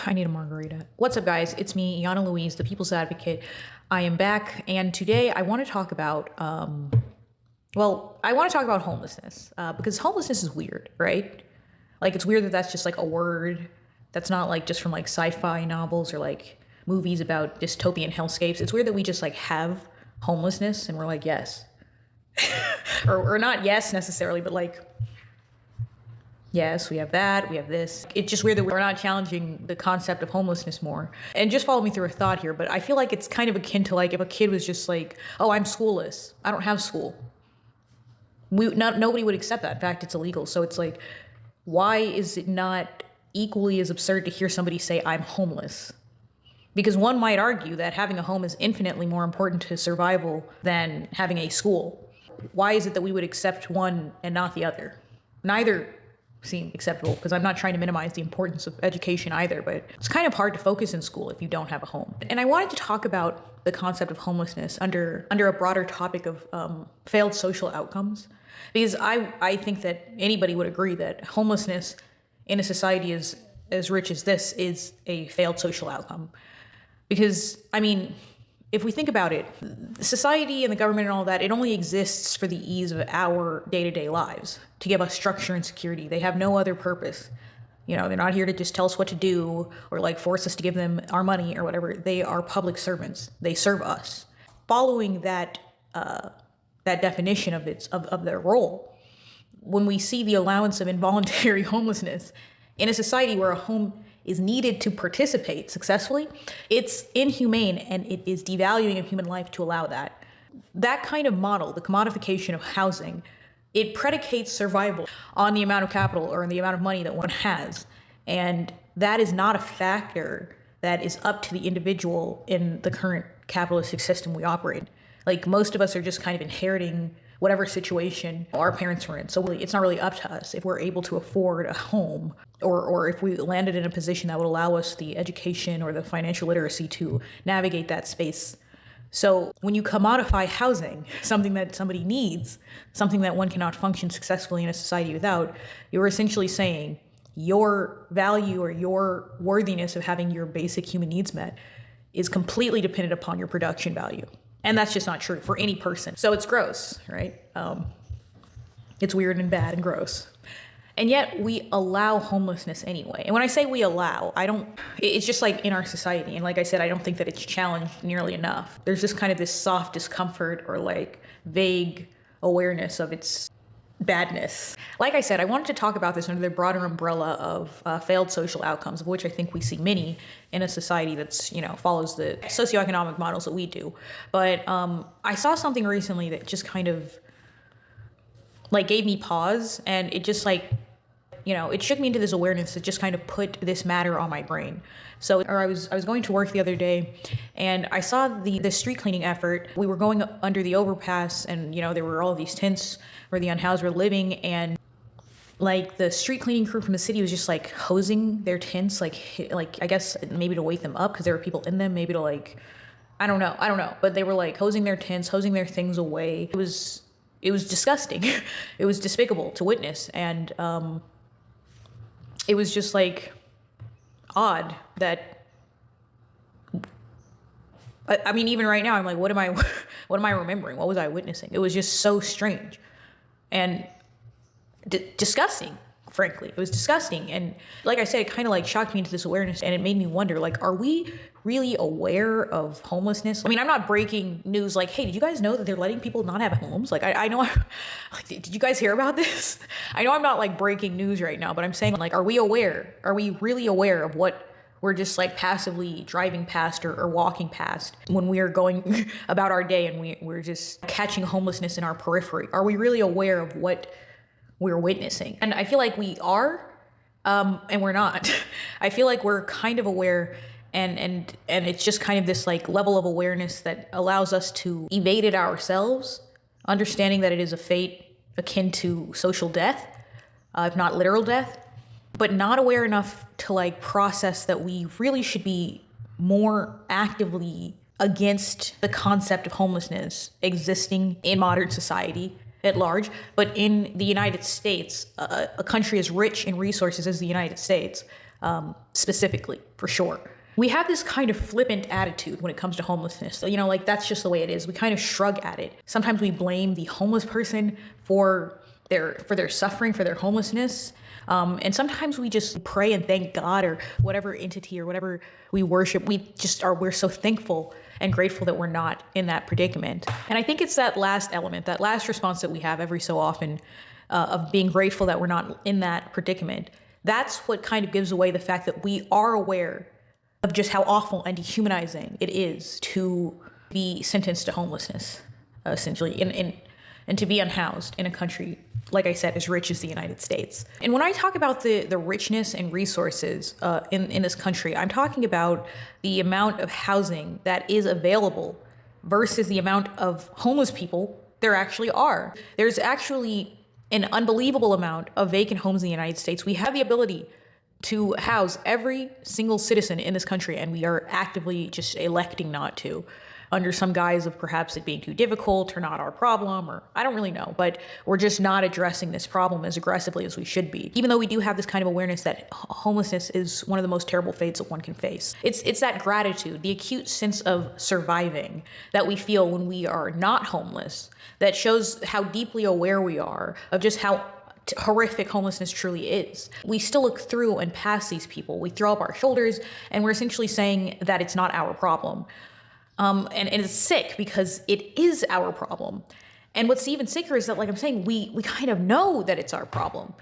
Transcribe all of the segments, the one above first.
I need a margarita. What's up, guys? It's me, Yana Louise, the People's Advocate. I am back, and today I want to talk about, homelessness, because homelessness is weird, right? Like, it's weird that that's just like a word that's not like just from like sci-fi novels or like movies about dystopian hellscapes. It's weird that we just like have homelessness and we're like, yes. or not yes necessarily, but like, yes, we have that, we have this. It's just weird that we're not challenging the concept of homelessness more. And just follow me through a thought here, but I feel like it's kind of akin to like if a kid was just like, oh, I'm schoolless. I don't have school. Nobody would accept that. In fact, it's illegal. So it's like, why is it not equally as absurd to hear somebody say, I'm homeless? Because one might argue that having a home is infinitely more important to survival than having a school. Why is it that we would accept one and not the other? Neither seem acceptable, because I'm not trying to minimize the importance of education either, but it's kind of hard to focus in school if you don't have a home. And I wanted to talk about the concept of homelessness under a broader topic of failed social outcomes, because I think that anybody would agree that homelessness in a society as rich as this is a failed social outcome. Because, I mean, if we think about it, society and the government and all that, it only exists for the ease of our day-to-day lives, to give us structure and security. They have no other purpose. You know, they're not here to just tell us what to do or like force us to give them our money or whatever. They are public servants. They serve us. Following that definition of their role, when we see the allowance of involuntary homelessness in a society where a home is needed to participate successfully, it's inhumane and it is devaluing of human life to allow that. That kind of model, the commodification of housing, it predicates survival on the amount of capital or the amount of money that one has. And that is not a factor that is up to the individual in the current capitalistic system we operate in. Like, most of us are just kind of inheriting whatever situation our parents were in. So it's not really up to us if we're able to afford a home or if we landed in a position that would allow us the education or the financial literacy to navigate that space. So when you commodify housing, something that somebody needs, something that one cannot function successfully in a society without, you're essentially saying your value or your worthiness of having your basic human needs met is completely dependent upon your production value. And that's just not true for any person. So it's gross, right? It's weird and bad and gross. And yet we allow homelessness anyway. And when I say we allow, it's just like in our society. And like I said, I don't think that it's challenged nearly enough. There's just kind of this soft discomfort or like vague awareness of its badness. Like I said, I wanted to talk about this under the broader umbrella of failed social outcomes, of which I think we see many in a society that's, follows the socioeconomic models that we do. But I saw something recently that just kind of like gave me pause, and it just like, it shook me into this awareness that just kind of put this matter on my brain. I was going to work the other day, and I saw the street cleaning effort. We were going under the overpass, and there were all these tents where the unhoused were living, and like the street cleaning crew from the city was just like hosing their tents, like I guess maybe to wake them up because there were people in them, maybe to like, I don't know, but they were like hosing their tents, hosing their things away. It was disgusting. It was despicable to witness, and it was just like odd that, I mean, even right now I'm like, what am I remembering? What was I witnessing? It was just so strange and disgusting, frankly. It was disgusting. And like I said, it kind of like shocked me into this awareness, and it made me wonder, like, are we really aware of homelessness? I mean, I'm not breaking news like, hey, did you guys know that they're letting people not have homes? Like, I know, like, did you guys hear about this? I know I'm not like breaking news right now, but I'm saying, like, are we aware? Are we really aware of what we're just like passively driving past or walking past when we are going about our day, and we're just catching homelessness in our periphery? Are we really aware of what we're witnessing? And I feel like we are, and we're not. I feel like we're kind of aware, and it's just kind of this like level of awareness that allows us to evade it ourselves, understanding that it is a fate akin to social death, if not literal death, but not aware enough to like process that we really should be more actively against the concept of homelessness existing in modern society at large. But in the United States, a country as rich in resources as the United States, specifically, for sure. We have this kind of flippant attitude when it comes to homelessness. So, like that's just the way it is. We kind of shrug at it. Sometimes we blame the homeless person for their suffering, for their homelessness. And sometimes we just pray and thank God or whatever entity or whatever we worship. We're so thankful and grateful that we're not in that predicament. And I think it's that last element, that last response that we have every so often of being grateful that we're not in that predicament. That's what kind of gives away the fact that we are aware of just how awful and dehumanizing it is to be sentenced to homelessness, essentially, and to be unhoused in a country, like I said, as rich as the United States. And when I talk about the richness and resources in this country, I'm talking about the amount of housing that is available versus the amount of homeless people there actually are. There's actually an unbelievable amount of vacant homes in the United States. We have the ability to house every single citizen in this country, and we are actively just electing not to, under some guise of perhaps it being too difficult or not our problem, or I don't really know, but we're just not addressing this problem as aggressively as we should be, even though we do have this kind of awareness that homelessness is one of the most terrible fates that one can face. It's that gratitude, the acute sense of surviving that we feel when we are not homeless, that shows how deeply aware we are of just how horrific homelessness truly is. We still look through and past these people. We throw up our shoulders and we're essentially saying that it's not our problem. And it's sick because it is our problem. And what's even sicker is that, like I'm saying, we kind of know that it's our problem.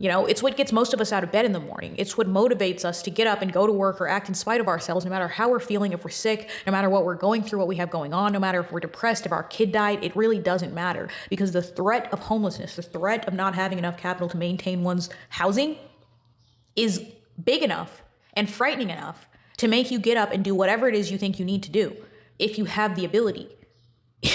It's what gets most of us out of bed in the morning. It's what motivates us to get up and go to work or act in spite of ourselves, no matter how we're feeling, if we're sick, no matter what we're going through, what we have going on, no matter if we're depressed, if our kid died, it really doesn't matter. Because the threat of homelessness, the threat of not having enough capital to maintain one's housing is big enough and frightening enough to make you get up and do whatever it is you think you need to do, if you have the ability.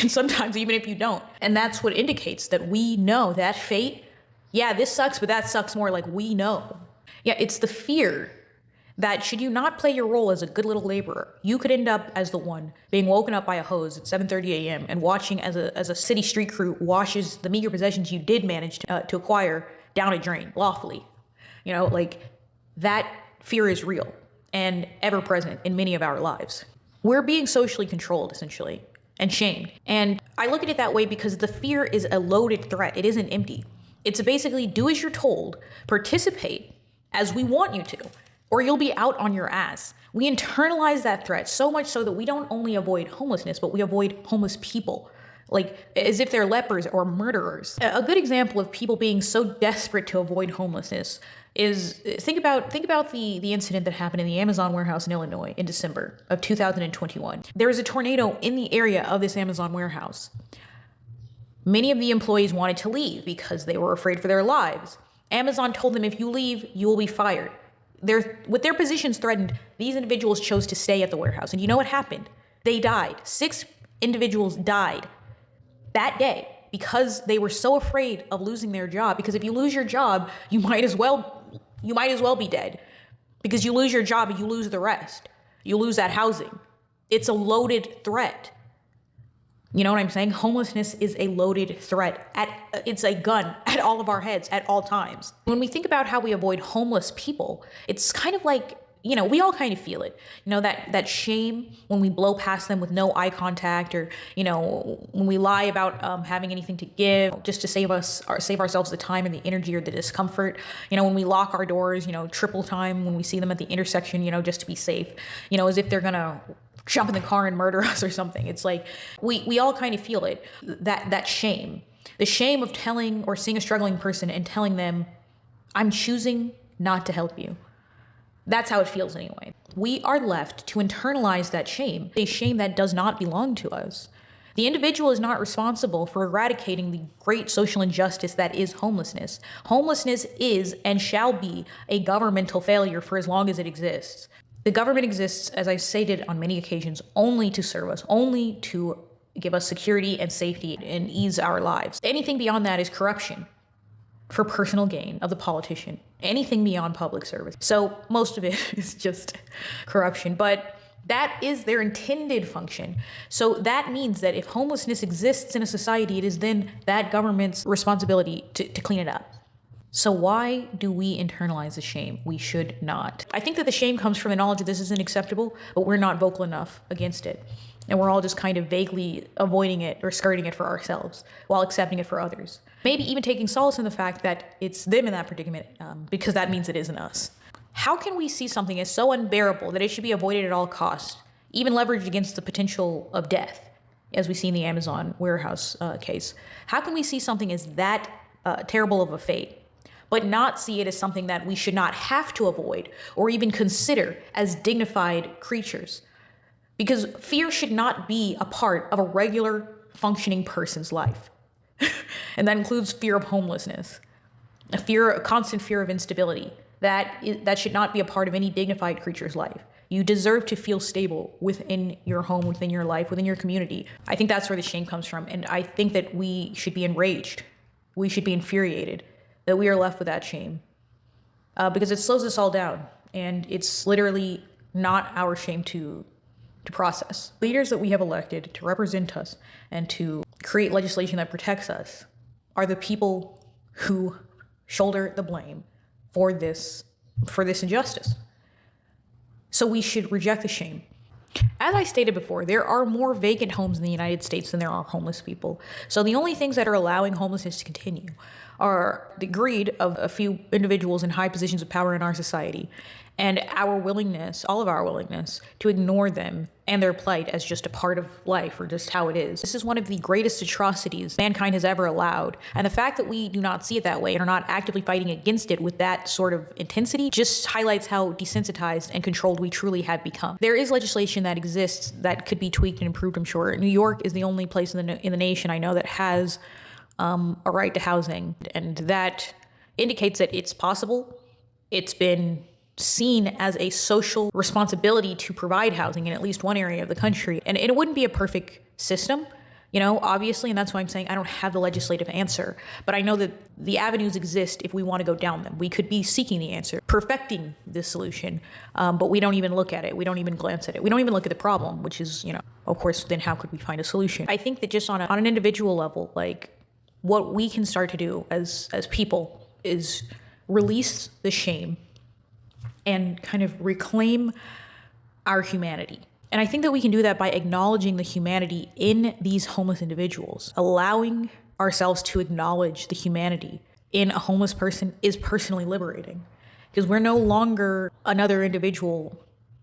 And sometimes even if you don't. And that's what indicates that we know that fate, yeah, this sucks, but that sucks more, like we know. Yeah, it's the fear that should you not play your role as a good little laborer, you could end up as the one being woken up by a hose at 7:30 a.m. and watching as a city street crew washes the meager possessions you did manage to acquire down a drain lawfully. That fear is real and ever present in many of our lives. We're being socially controlled, essentially, and shamed. And I look at it that way because the fear is a loaded threat. It isn't empty. It's basically do as you're told, participate as we want you to, or you'll be out on your ass. We internalize that threat so much so that we don't only avoid homelessness, but we avoid homeless people, like as if they're lepers or murderers. A good example of people being so desperate to avoid homelessness is think about the incident that happened in the Amazon warehouse in Illinois in December of 2021. There was a tornado in the area of this Amazon warehouse. Many of the employees wanted to leave because they were afraid for their lives. Amazon told them, if you leave, you will be fired. With their positions threatened, these individuals chose to stay at the warehouse. And you know what happened? They died. 6 individuals died that day because they were so afraid of losing their job. Because if you lose your job, you might as well be dead. Because you lose your job and you lose the rest. You lose that housing. It's a loaded threat. You know what I'm saying? Homelessness is a loaded threat. It's a gun at all of our heads at all times. When we think about how we avoid homeless people, it's kind of like, we all kind of feel it. That shame when we blow past them with no eye contact, or, when we lie about having anything to give just to save ourselves the time and the energy or the discomfort. When we lock our doors, triple time when we see them at the intersection, just to be safe, as if they're gonna jump in the car and murder us or something. It's like we all kind of feel it, that shame, the shame of telling or seeing a struggling person and telling them, I'm choosing not to help you. That's how it feels anyway. We are left to internalize that shame, a shame that does not belong to us. The individual is not responsible for eradicating the great social injustice that is homelessness. Homelessness is and shall be a governmental failure for as long as it exists. The government exists, as I stated on many occasions, only to serve us, only to give us security and safety and ease our lives. Anything beyond that is corruption for personal gain of the politician. Anything beyond public service. So most of it is just corruption, but that is their intended function. So that means that if homelessness exists in a society, it is then that government's responsibility to clean it up. So why do we internalize the shame? We should not. I think that the shame comes from the knowledge that this isn't acceptable, but we're not vocal enough against it. And we're all just kind of vaguely avoiding it or skirting it for ourselves while accepting it for others. Maybe even taking solace in the fact that it's them in that predicament, because that means it isn't us. How can we see something as so unbearable that it should be avoided at all costs, even leveraged against the potential of death, as we see in the Amazon warehouse case? How can we see something as that terrible of a fate, but not see it as something that we should not have to avoid or even consider as dignified creatures? Because fear should not be a part of a regular functioning person's life. And that includes fear of homelessness, a constant fear of instability. That should not be a part of any dignified creature's life. You deserve to feel stable within your home, within your life, within your community. I think that's where the shame comes from. And I think that we should be enraged. We should be infuriated that we are left with that shame, because it slows us all down. And it's literally not our shame to process. Leaders that we have elected to represent us and to create legislation that protects us are the people who shoulder the blame for this injustice. So we should reject the shame. As I stated before, there are more vacant homes in the United States than there are homeless people. So the only things that are allowing homelessness to continue are the greed of a few individuals in high positions of power in our society, and our willingness, all of our willingness, to ignore them and their plight as just a part of life or just how it is. This is one of the greatest atrocities mankind has ever allowed. And the fact that we do not see it that way and are not actively fighting against it with that sort of intensity just highlights how desensitized and controlled we truly have become. There is legislation that exists that could be tweaked and improved, I'm sure. New York is the only place in the nation I know that has a right to housing, and that indicates that it's possible. It's been seen as a social responsibility to provide housing in at least one area of the country. And it wouldn't be a perfect system, obviously, and that's why I'm saying I don't have the legislative answer. But I know that the avenues exist if we want to go down them. We could be seeking the answer, perfecting this solution, but we don't even look at it. We don't even glance at it. We don't even look at the problem, which is, of course, then how could we find a solution? I think that just on an individual level, like what we can start to do as people is release the shame and kind of reclaim our humanity. And I think that we can do that by acknowledging the humanity in these homeless individuals. Allowing ourselves to acknowledge the humanity in a homeless person is personally liberating, because we're no longer another individual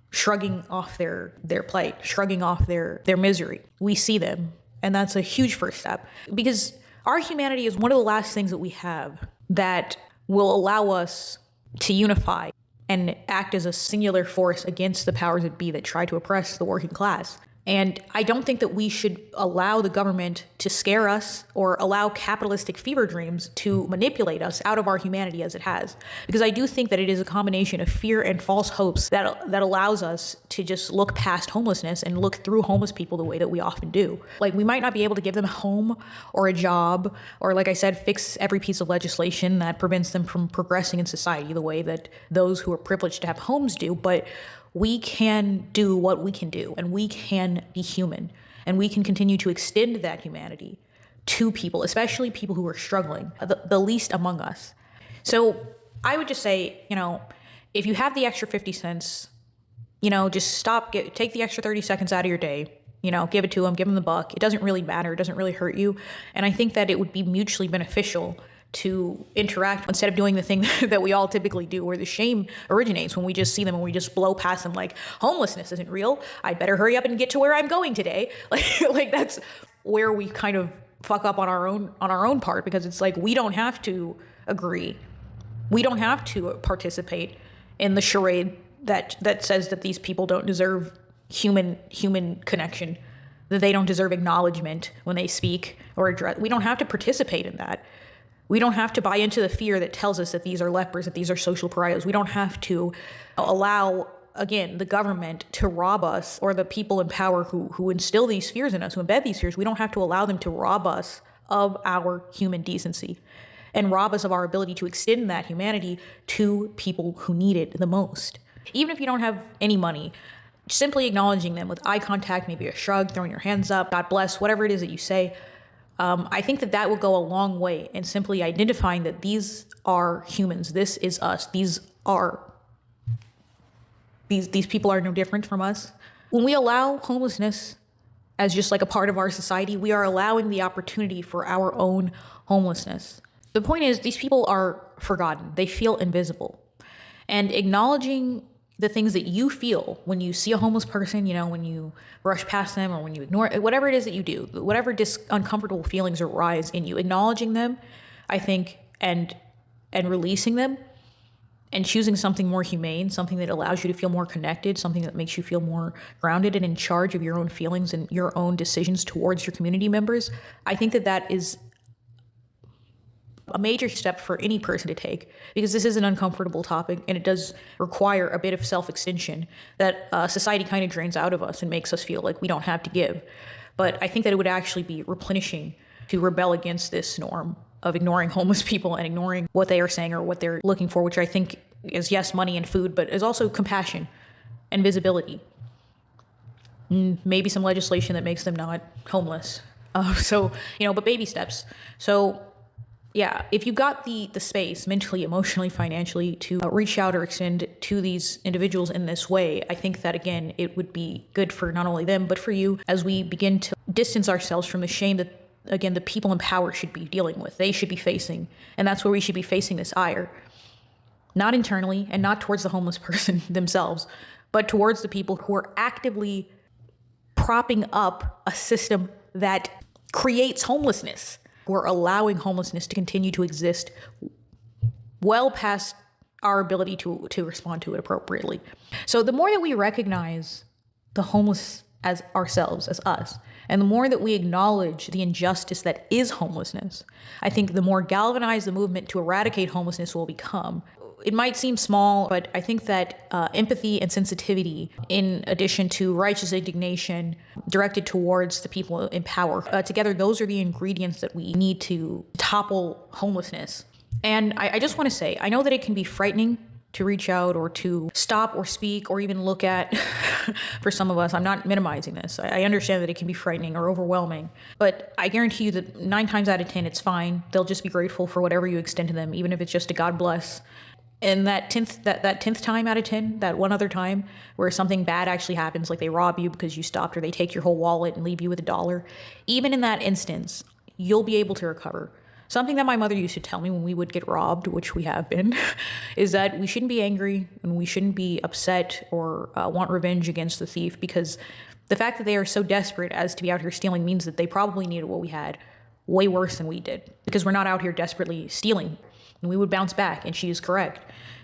shrugging off their plight, shrugging off their misery. We see them, and that's a huge first step, because our humanity is one of the last things that we have that will allow us to unify and act as a singular force against the powers that be that try to oppress the working class. And I don't think that we should allow the government to scare us or allow capitalistic fever dreams to manipulate us out of our humanity as it has. Because I do think that it is a combination of fear and false hopes that allows us to just look past homelessness and look through homeless people the way that we often do. Like, we might not be able to give them a home or a job or, like I said, fix every piece of legislation that prevents them from progressing in society the way that those who are privileged to have homes do, but we can do what we can do, and we can be human, and we can continue to extend that humanity to people, especially people who are struggling, the least among us. So I would just say, if you have the extra 50 cents, just stop, take the extra 30 seconds out of your day, give it to them, give them the buck. It doesn't really matter. It doesn't really hurt you. And I think that it would be mutually beneficial to interact instead of doing the thing that we all typically do, where the shame originates when we just see them and we just blow past them like, homelessness isn't real. I'd better hurry up and get to where I'm going today. Like that's where we kind of fuck up on our own part, because it's like, we don't have to agree. We don't have to participate in the charade that says that these people don't deserve human connection, that they don't deserve acknowledgement when they speak or address. We don't have to participate in that. We don't have to buy into the fear that tells us that these are lepers, that these are social pariahs. We don't have to allow, again, the government to rob us, or the people in power who instill these fears in us, who embed these fears. We don't have to allow them to rob us of our human decency and rob us of our ability to extend that humanity to people who need it the most. Even if you don't have any money, simply acknowledging them with eye contact, maybe a shrug, throwing your hands up, God bless, whatever it is that you say, I think that will go a long way in simply identifying that these are humans. This is us. These people are no different from us. When we allow homelessness as just like a part of our society, we are allowing the opportunity for our own homelessness. The point is, these people are forgotten. They feel invisible. And acknowledging the things that you feel when you see a homeless person, when you rush past them or when you ignore it, whatever it is that you do, whatever uncomfortable feelings arise in you, acknowledging them, I think, and releasing them and choosing something more humane, something that allows you to feel more connected, something that makes you feel more grounded and in charge of your own feelings and your own decisions towards your community members. I think that is a major step for any person to take, because this is an uncomfortable topic and it does require a bit of self-extinction that society kind of drains out of us and makes us feel like we don't have to give. But I think that it would actually be replenishing to rebel against this norm of ignoring homeless people and ignoring what they are saying or what they're looking for, which I think is, yes, money and food, but is also compassion and visibility. Maybe some legislation that makes them not homeless. But baby steps. So yeah, if you got the space mentally, emotionally, financially to reach out or extend to these individuals in this way, I think that, again, it would be good for not only them, but for you as we begin to distance ourselves from the shame that, again, the people in power should be dealing with. They should be facing. And that's where we should be facing this ire. Not internally and not towards the homeless person themselves, but towards the people who are actively propping up a system that creates homelessness. We're allowing homelessness to continue to exist well past our ability to respond to it appropriately. So the more that we recognize the homeless as ourselves, as us, and the more that we acknowledge the injustice that is homelessness, I think the more galvanized the movement to eradicate homelessness will become. It might seem small, but I think that empathy and sensitivity, in addition to righteous indignation directed towards the people in power, together, those are the ingredients that we need to topple homelessness. And I just want to say, I know that it can be frightening to reach out or to stop or speak or even look at for some of us. I'm not minimizing this. I understand that it can be frightening or overwhelming, but I guarantee you that 9 times out of 10, it's fine. They'll just be grateful for whatever you extend to them, even if it's just a God bless. And that 10th time out of 10, that one other time where something bad actually happens, like they rob you because you stopped or they take your whole wallet and leave you with $1, even in that instance, you'll be able to recover. Something that my mother used to tell me when we would get robbed, which we have been, is that we shouldn't be angry and we shouldn't be upset or want revenge against the thief, because the fact that they are so desperate as to be out here stealing means that they probably needed what we had way worse than we did, because we're not out here desperately stealing. And we would bounce back, and she is correct.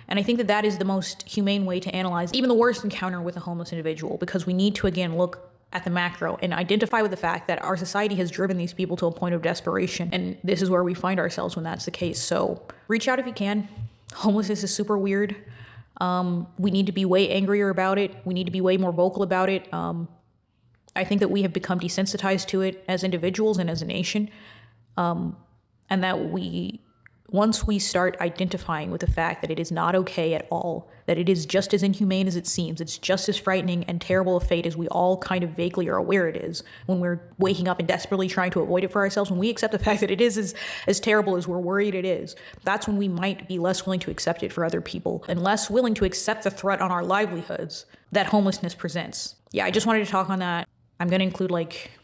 And I think that is the most humane way to analyze even the worst encounter with a homeless individual, because we need to, again, look at the macro and identify with the fact that our society has driven these people to a point of desperation. And this is where we find ourselves when that's the case. So reach out if you can. Homelessness is super weird. We need to be way angrier about it. We need to be way more vocal about it. I think that we have become desensitized to it as individuals and as a nation. And that once we start identifying with the fact that it is not okay at all, that it is just as inhumane as it seems, it's just as frightening and terrible a fate as we all kind of vaguely are aware it is, when we're waking up and desperately trying to avoid it for ourselves, when we accept the fact that it is as terrible as we're worried it is, that's when we might be less willing to accept it for other people and less willing to accept the threat on our livelihoods that homelessness presents. Yeah, I just wanted to talk on that. I'm going to include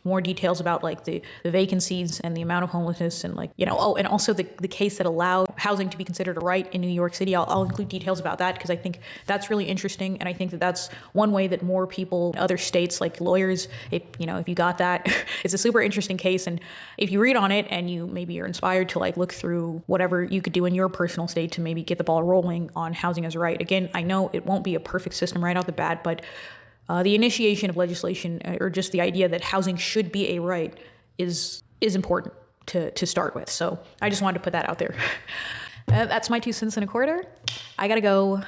more details about the vacancies and the amount of homelessness and and also the case that allowed housing to be considered a right in New York City. I'll include details about that because I think that's really interesting. And I think that that's one way that more people in other states, like lawyers, if you got that, it's a super interesting case. And if you read on it and you maybe are inspired to look through whatever you could do in your personal state to maybe get the ball rolling on housing as a right. Again, I know it won't be a perfect system right out the bat, but the initiation of legislation or just the idea that housing should be a right is important to start with. So I just wanted to put that out there. That's my 2 cents and a quarter. I gotta go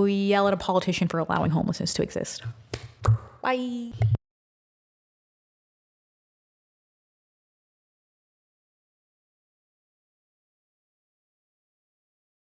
yell at a politician for allowing homelessness to exist. Bye.